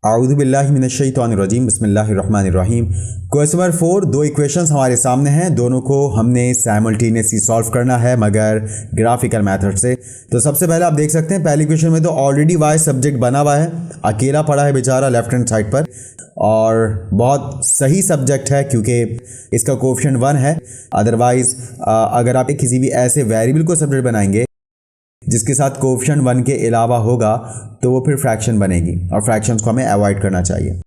आऊज़ु बिल्लाहि मिनश्शैतानिर्रजीम बिस्मिल्लाहिर्रहमानिर्रहीम। Question number 4, दो इक्वेशंस हमारे सामने हैं, दोनों को हमने साइमल्टेनियसली सॉल्व करना है मगर ग्राफिकल मेथड से। तो सबसे पहले आप देख सकते हैं पहली इक्वेशन में तो ऑलरेडी वाई सब्जेक्ट बना हुआ है, अकेला पड़ा है बेचारा लेफ्ट हैंड साइड पर, और बहुत सही सब्जेक्ट है क्योंकि इसका कोएफिशिएंट 1 है। अदरवाइज अगर आप किसी भी ऐसे वेरिएबल को सब्जेक्ट बनाएंगे जिसके साथ कोएफिशिएंट 1 के अलावा होगा तो वो फिर फ्रैक्शन बनेगी, और फ्रैक्शंस को हमें अवॉइड करना चाहिए।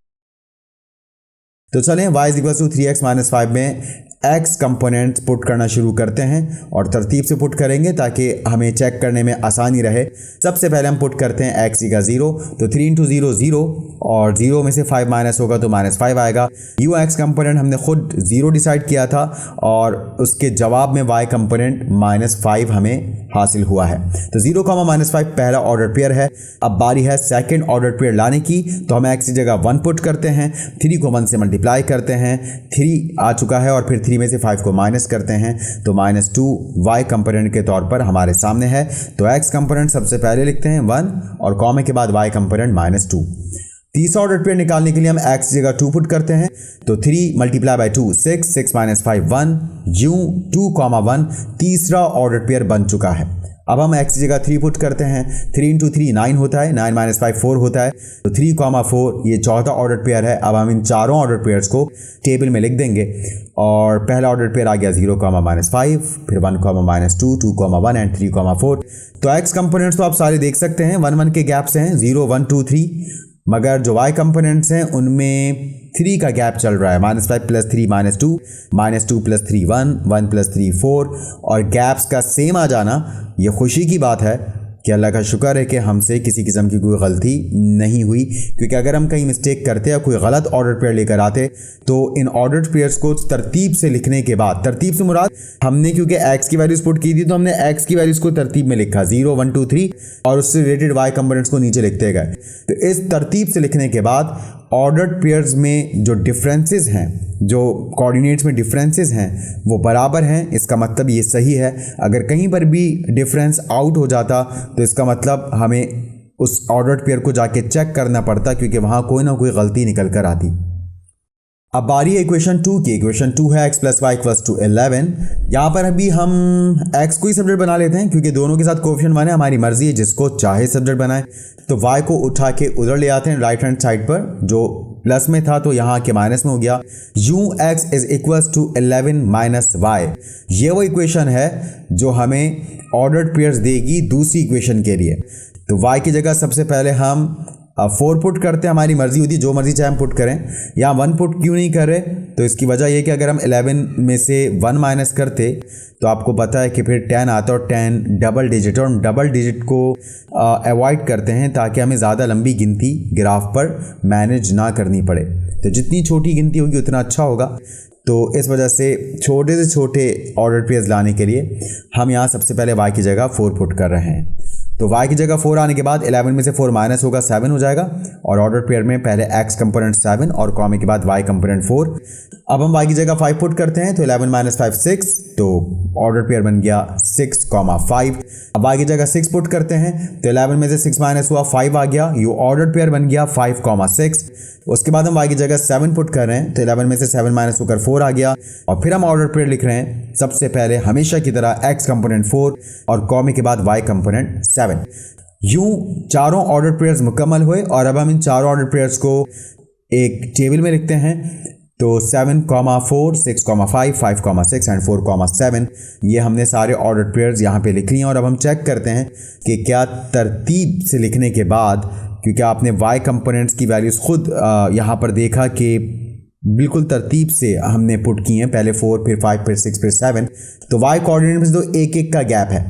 तो चलें y = 3x - 5 में x कंपोनेंट्स पुट करना शुरू करते हैं और तरतीब से पुट करेंगे ताकि हमें चेक करने में आसानी रहे। सबसे पहले हम पुट करते हैं x = 0, तो 3 × 0 0, और 0 में से 5 माइनस होगा तो -5 आएगा। u x कंपोनेंट हमने खुद 0 डिसाइड किया था और उसके जवाब में y कंपोनेंट -5 हमें हासिल हुआ है। तो 0, -5 पहला ऑर्डर पेयर है। अब बारी है सेकंड ऑर्डर पेयर लाने की, तो हम x की जगह 1 पुट करते हैं, 3 को 1 से मल्टीप्लाई करते हैं, 3 आ चुका है, और फिर 3 में से 5 को माइनस करते हैं तो -2 y कंपोनेंट के तौर पर हमारे सामने है। तो x कंपोनेंट सबसे पहले लिखते हैं 1 और कॉमा के बाद y कंपोनेंट -2। तीसरा ऑर्डर पेयर निकालने के लिए हम x की जगह 2 पुट करते हैं, तो 3 × 2 6, 6 - 5 1, यूं 2, 1 तीसरा ऑर्डर पेयर बन चुका है। अब हम x की जगह 3 पुट करते हैं, 3 × 3 9 होता है, 9 - 5 4 होता है, तो 3, 4 ये चौथा ऑर्डर पेयर है। अब हम इन चारों ऑर्डर पेयर्स को टेबल में लिख देंगे, और पहला ऑर्डर पेयर आ गया 0, -5, फिर 1, -2, 2, 1 एंड 3, 4। तो x कंपोनेंट्स तो आप सारे देख सकते हैं 1 1 के गैप से हैं, 0 1 2 3, मगर जो y कंपोनेंट्स हैं उनमें 3 का गैप चल रहा है, -5 + 3 -2, -2 + 3 1, 1 + 3 4, और गैप्स का सेम आ जाना ये खुशी की बात है कि अल्लाह का शुक्र है कि हमसे किसी किस्म की कोई गलती नहीं हुई, क्योंकि अगर हम कहीं मिस्टेक करते या कोई गलत ऑर्डर पेयर लेकर आते तो इन ऑर्डर पेयर्स को तरतीब से लिखने के बाद, तरतीब से मुराद हमने क्योंकि x की वैल्यूज पुट की थी तो हमने x की वैल्यूज को तरतीब में लिखा 0 1 2 3, और उससे रिलेटेड y कंपोनेंट्स को नीचे लिखते गए। तो इस तरतीब से लिखने के बाद ऑर्डर्ड पेयर्स में जो डिफरेंसेस हैं, जो कोऑर्डिनेट्स में डिफरेंसेस हैं वो बराबर हैं, इसका मतलब ये सही है। अगर कहीं पर भी डिफरेंस आउट हो जाता तो इसका मतलब हमें उस ऑर्डर्ड पेयर को जाके चेक करना पड़ता, क्योंकि वहाँ कोई ना कोई गलती निकल कर आती। अब बारी है इक्वेशन 2 की। इक्वेशन 2 है x + y = 11। यहाँ पर अभी हम x को ही सब्जेक्ट बना लेते हैं क्योंकि दोनों के साथ कोएफिशिएंट 1 है, हमारी मर्जी है जिसको चाहे सब्जेक्ट बनाए। तो y को उठा के उधर ले आते हैं राइट हैंड साइड पर, जो प्लस में था तो यहाँ के माइनस में हो गया। ux = 11 - y, ये वो इक्वेशन है जो हमें ऑर्डर्ड पेयर्स देगी दूसरी इक्वेशन के लिए। तो y की जगह सबसे पहले हम 4 पुट करते हैं, हमारी मर्जी होती है जो मर्जी चाहे हम पुट करें। यहाँ 1 पुट क्यों नहीं कर रहे, तो इसकी वजह यह कि अगर हम 11 में से 1 माइनस करते तो आपको पता है कि फिर 10 आता, और 10 डबल डिजिट, और हम डबल डिजिट को अवॉइड करते हैं ताकि हमें ज़्यादा लंबी गिनती ग्राफ पर मैनेज ना करनी पड़े। तो जितनी छोटी गिनती होगी उतना अच्छा होगा। तो इस वजह से छोटे से छोटे ऑर्डर पेयर्स लाने के लिए हम यहाँ सबसे पहले y की जगह 4 पुट कर रहे हैं। तो y की जगह 4 आने के बाद 11 में से 4 माइनस होगा 7 हो जाएगा, और ऑर्डर पेयर में पहले x कंपोनेंट 7 और कॉमा के बाद y कंपोनेंट 4। अब हम y की जगह 5 पुट करते हैं, तो 11 - 5 6, तो ऑर्डर पेयर बन गया 6, 5। अब y की जगह 6 पुट करते हैं, तो 11 में से 6 माइनस हुआ 5 आ गया, ये ऑर्डर पेयर बन गया 5, 6। उसके बाद हम y की जगह 7 पुट कर रहे हैं, तो 11 में से 7 माइनस होकर 4 आ गया, और फिर हम ऑर्डर पेयर लिख रहे हैं सबसे पहले हमेशा की तरह x कंपोनेंट 4 और कॉमा के बाद y कंपोनेंट 7। यूं चारों ऑर्डर पेयर्स मुकम्मल हुए, और अब हम इन चारों ऑर्डर पेयर्स को एक टेबल में लिखते हैं। तो 7, 4, 6, 5, 5, 6 एंड 4, 7, ये हमने सारे ऑर्डर पेयर्स यहाँ पे लिख लिए। और अब हम चेक करते हैं कि क्या तरतीब से लिखने के बाद, क्योंकि आपने y कंपोनेंट्स की वैल्यूज़ खुद यहाँ पर देखा कि बिल्कुल तरतीब से हमने पुट की हैं, पहले 4 फिर 5 फिर 6 फिर 7, तो y कोऑर्डिनेट्स में तो एक एक का गैप है।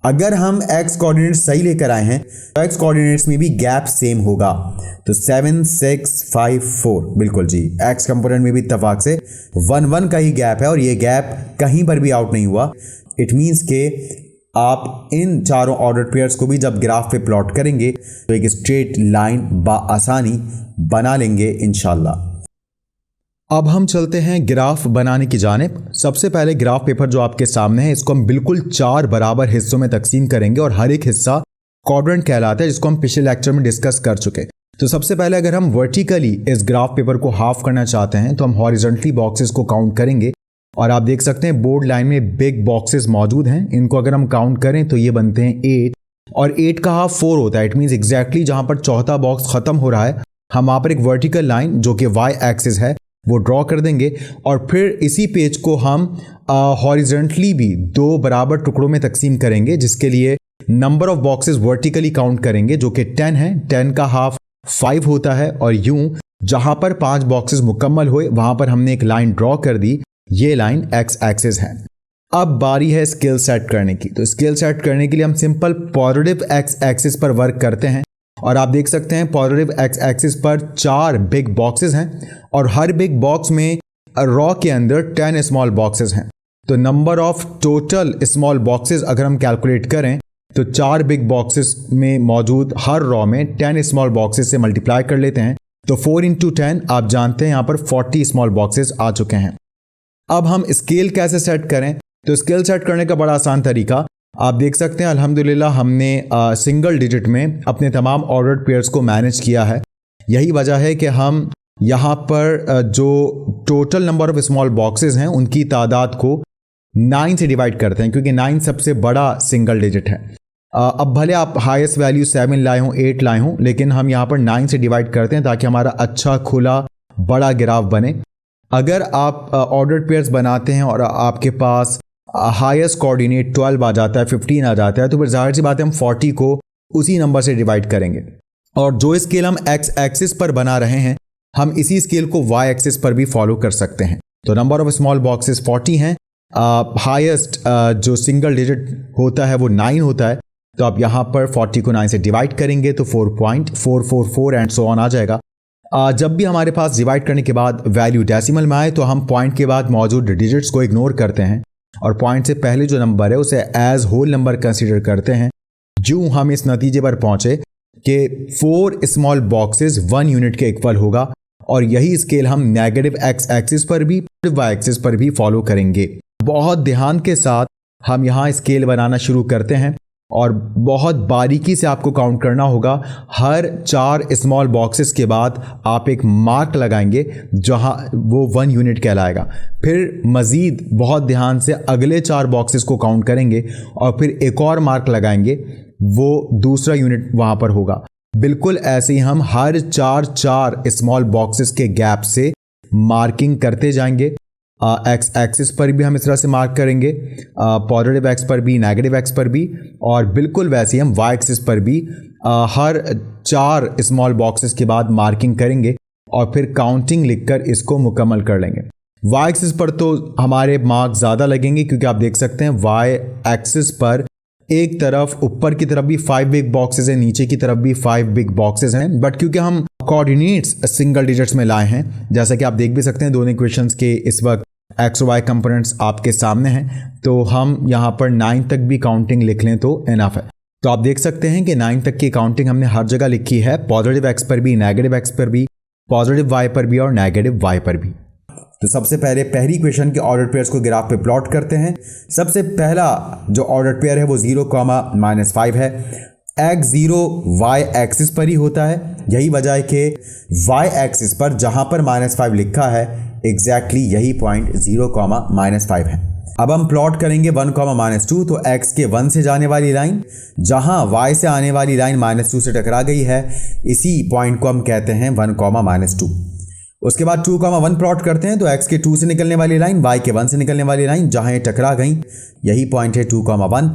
अगर हम x कोऑर्डिनेट्स सही लेकर आए हैं तो x कोऑर्डिनेट्स में भी गैप सेम होगा। तो 7, 6, 5, 4, बिल्कुल जी, x कंपोनेंट में भी इत्तेफाक से 1 1 का ही गैप है, और ये गैप कहीं पर भी आउट नहीं हुआ। इट मीन्स के आप इन चारों ऑर्डर पेयर्स को भी जब ग्राफ पे प्लॉट करेंगे तो एक स्ट्रेट लाइन बाआसानी बना लेंगे इंशाल्लाह। अब हम चलते हैं ग्राफ बनाने की जानिब। सबसे पहले ग्राफ पेपर जो आपके सामने है इसको हम बिल्कुल 4 बराबर हिस्सों में तकसीम करेंगे, और हर एक हिस्सा क्वाड्रेंट कहलाता है, जिसको हम पिछले लेक्चर में डिस्कस कर चुके। तो सबसे पहले अगर हम वर्टिकली इस ग्राफ पेपर को हाफ करना चाहते हैं तो हम हॉरिजॉन्टली बॉक्सेस को काउंट करेंगे और आप देख सकते हैं बोर्ड लाइन में बिग बॉक्सेस मौजूद हैं। इनको अगर हम काउंट करें तो ये बनते हैं 8 और 8 का हाफ 4 होता है। इट मीन्स एग्जैक्टली जहां पर चौथा बॉक्स खत्म हो रहा है हम वहां पर एक वर्टिकल लाइन जो कि वाई एक्सिस है वो ड्रॉ कर देंगे और फिर इसी पेज को हम हॉरिजॉन्टली भी 2 बराबर टुकड़ों में तकसीम करेंगे, जिसके लिए number of boxes vertically count करेंगे जो कि 10 है। 10 का हाफ 5 होता है और यूं जहां पर 5 बॉक्सेस मुकम्मल हुए वहां पर हमने एक लाइन ड्रॉ कर दी। ये लाइन एक्स एक्सिस है। अब बारी है स्केल सेट करने की। तो स्केल सेट करने के लिए हम सिंपल पॉजिटिव एक्स एक्सिस पर वर्क करते हैं और आप देख सकते हैं पॉजिटिव एक्स एक्सिस पर 4 बिग बॉक्सेस हैं और हर बिग बॉक्स में रॉ के अंदर 10 स्मॉल बॉक्सेस हैं। तो number of total small boxes अगर हम कैलकुलेट करें तो 4 बिग बॉक्सेस में मौजूद हर रॉ में 10 स्मॉल बॉक्सेस से मल्टीप्लाई कर लेते हैं तो 4 इंटू 10 आप जानते हैं यहाँ पर 40 स्मॉल बॉक्सेस आ चुके हैं। अब हम स्केल कैसे सेट करें? तो स्केल सेट करने का बड़ा आसान तरीका आप देख सकते हैं। अल्हम्दुलिल्लाह हमने सिंगल डिजिट में अपने तमाम ऑर्डर्ड पेयर्स को मैनेज किया है। यही वजह है कि हम यहाँ पर जो total number of small boxes हैं उनकी तादाद को 9 से डिवाइड करते हैं क्योंकि 9 सबसे बड़ा सिंगल डिजिट है। अब भले आप हाईएस्ट वैल्यू 7 लाए हों 8 लाए हों, लेकिन हम यहाँ पर 9 से डिवाइड करते हैं ताकि हमारा अच्छा खुला बड़ा ग्राफ बने। अगर आप ऑर्डर्ड पेयर्स बनाते हैं और आपके पास हाईएस्ट कोऑर्डिनेट 12 आ जाता है 15 आ जाता है तो फिर जाहिर सी बात है हम 40 को उसी नंबर से डिवाइड करेंगे। और जो स्केल हम एक्स एक्सिस पर बना रहे हैं हम इसी स्केल को वाई एक्सिस पर भी फॉलो कर सकते हैं। तो नंबर ऑफ स्मॉल बॉक्सेस 40 हैं। हाईएस्ट जो सिंगल डिजिट होता है वो 9 होता है। तो आप यहाँ पर 40 को 9 से डिवाइड करेंगे तो 4.444 एंड सो ऑन आ जाएगा। जब भी हमारे पास डिवाइड करने के बाद वैल्यू डेसिमल में आए तो हम पॉइंट के बाद मौजूद डिजिट्स को इग्नोर करते हैं और पॉइंट से पहले जो नंबर है उसे एज होल नंबर कंसीडर करते हैं। जो हम इस नतीजे पर पहुंचे कि 4 स्मॉल बॉक्सेस 1 यूनिट के इक्वल होगा और यही स्केल हम नेगेटिव एक्स एक्सिस पर भी वाई एक्सिस पर भी फॉलो करेंगे। बहुत ध्यान के साथ हम यहाँ स्केल बनाना शुरू करते हैं और बहुत बारीकी से आपको काउंट करना होगा। हर 4 स्मॉल बॉक्सेस के बाद आप एक मार्क लगाएंगे जहां वो 1 यूनिट कहलाएगा। फिर मज़ीद बहुत ध्यान से अगले 4 बॉक्सेस को काउंट करेंगे और फिर एक और मार्क लगाएंगे, वो दूसरा यूनिट वहां पर होगा। बिल्कुल ऐसे ही हम हर 4 स्मॉल बॉक्सेस के गैप से मार्किंग करते जाएंगे। एक्स एक्सिस पर भी हम इस तरह से मार्क करेंगे, पॉजिटिव एक्स पर भी, नेगेटिव एक्स पर भी, और बिल्कुल वैसे ही हम वाई एक्सिस पर भी हर 4 स्मॉल बॉक्सेस के बाद मार्किंग करेंगे और फिर काउंटिंग लिखकर इसको मुकम्मल कर लेंगे। वाई एक्सिस पर तो हमारे मार्क ज़्यादा लगेंगे क्योंकि आप देख सकते हैं वाई एक्सिस पर एक तरफ ऊपर की तरफ भी 5 बिग बॉक्सेस हैं, नीचे की तरफ भी 5 बिग बॉक्सेस हैं। बट क्योंकि हम कोऑर्डिनेट्स सिंगल डिजिट्स में लाए हैं, जैसा कि आप देख भी सकते हैं दोनों इक्वेशंस के इस वक्त एक्स और वाई कंपोनेंट्स आपके सामने हैं, तो हम यहाँ पर 9 तक भी काउंटिंग लिख लें तो इनफ है। तो आप देख सकते हैं कि 9 तक की काउंटिंग हमने हर जगह लिखी है, पॉजिटिव एक्स पर भी, नेगेटिव एक्स पर भी, पॉजिटिव वाई पर भी और नेगेटिव वाई पर भी। तो सबसे पहले पहली इक्वेशन के ऑर्डर पेयर्स को ग्राफ पे प्लॉट करते हैं। सबसे पहला जो ऑर्डर पेयर है वो 0,-5 है। एक्स 0 वाई एक्सिस पर ही होता है। यही वजह है कि वाई एक्सिस पर जहां पर -5 लिखा है एग्जैक्टली यही पॉइंट 0,-5 है। अब हम प्लॉट करेंगे 1,-2। तो x के 1 से जाने वाली लाइन जहां y से आने वाली लाइन -2 से टकरा गई है, इसी पॉइंट को हम कहते हैं 1,-2। उसके बाद 2,1 प्लॉट करते हैं। तो x के 2 से निकलने वाली लाइन, y के 1 से निकलने वाली लाइन जहां ये टकरा गई, यही पॉइंट है 2,1।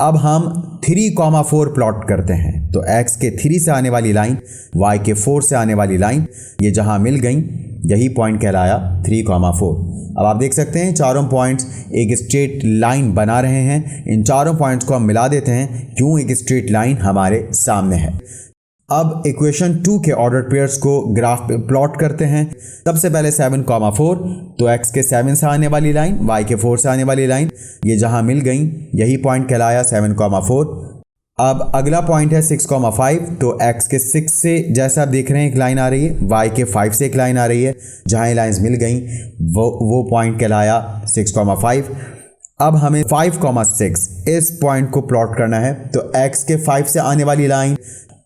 अब हम 3,4 प्लॉट करते हैं। तो x के 3 से आने वाली लाइन, y के 4 से आने वाली लाइन, ये जहां मिल गई यही पॉइंट कहलाया 3,4। अब आप देख सकते हैं चारों पॉइंट्स एक स्ट्रेट लाइन बना रहे हैं। इन चारों पॉइंट्स को हम मिला देते हैं, क्यों एक स्ट्रेट लाइन हमारे सामने है। अब इक्वेशन 2 के ऑर्डर पेयर्स को ग्राफ पे प्लॉट करते हैं। सबसे पहले 7,4। तो x के 7 से आने वाली लाइन, y के 4 से आने वाली लाइन, ये जहां मिल गई यही पॉइंट कहलाया 7,4। अब अगला पॉइंट है 6,5। तो x के 6 से जैसा आप देख रहे हैं एक लाइन आ रही है, y के 5 से एक लाइन आ रही है, जहां ये लाइंस मिल गई वो पॉइंट कहलाया 6,5। अब हमें 5,6 इस पॉइंट को प्लॉट करना है। तो x के 5 से आने वाली लाइन,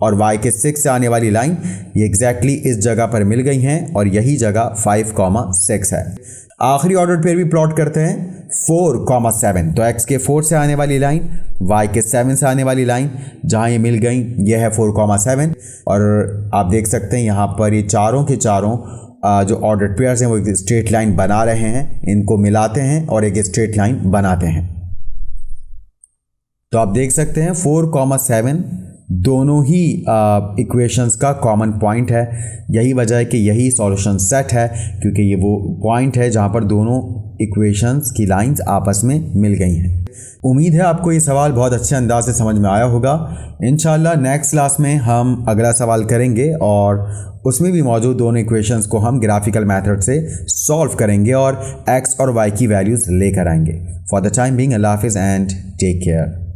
और y के 6 से आने वाली लाइन ये एग्जैक्टली इस जगह पर मिल गई हैं और यही जगह 5,6 है। आखिरी ऑर्डर पेयर भी प्लॉट करते हैं 4,7। तो x के 4 से आने वाली लाइन, y के 7 से आने वाली लाइन जहाँ ये मिल गई ये है 4,7। और आप देख सकते हैं यहाँ पर ये चारों के चारों जो ऑर्डर पेयर्स हैं वो एक स्ट्रेट लाइन बना रहे हैं, इनको मिलाते हैं और एक स्ट्रेट लाइन बनाते हैं। तो आप देख सकते हैं 4,7 दोनों ही इक्वेशंस का कॉमन पॉइंट है। यही वजह है कि यही सॉल्यूशन सेट है, क्योंकि ये वो पॉइंट है जहां पर दोनों इक्वेशंस की लाइंस आपस में मिल गई हैं। उम्मीद है आपको ये सवाल बहुत अच्छे अंदाज से समझ में आया होगा। इंशाल्लाह नेक्स्ट क्लास में हम अगला सवाल करेंगे और उसमें भी मौजूद दोनों इक्वेशंस को हम ग्राफिकल मेथड से सॉल्व करेंगे और x और y की वैल्यूज़ लेकर आएंगे। फॉर द टाइम बीइंग अल्लाह हाफिज़ एंड टेक केयर।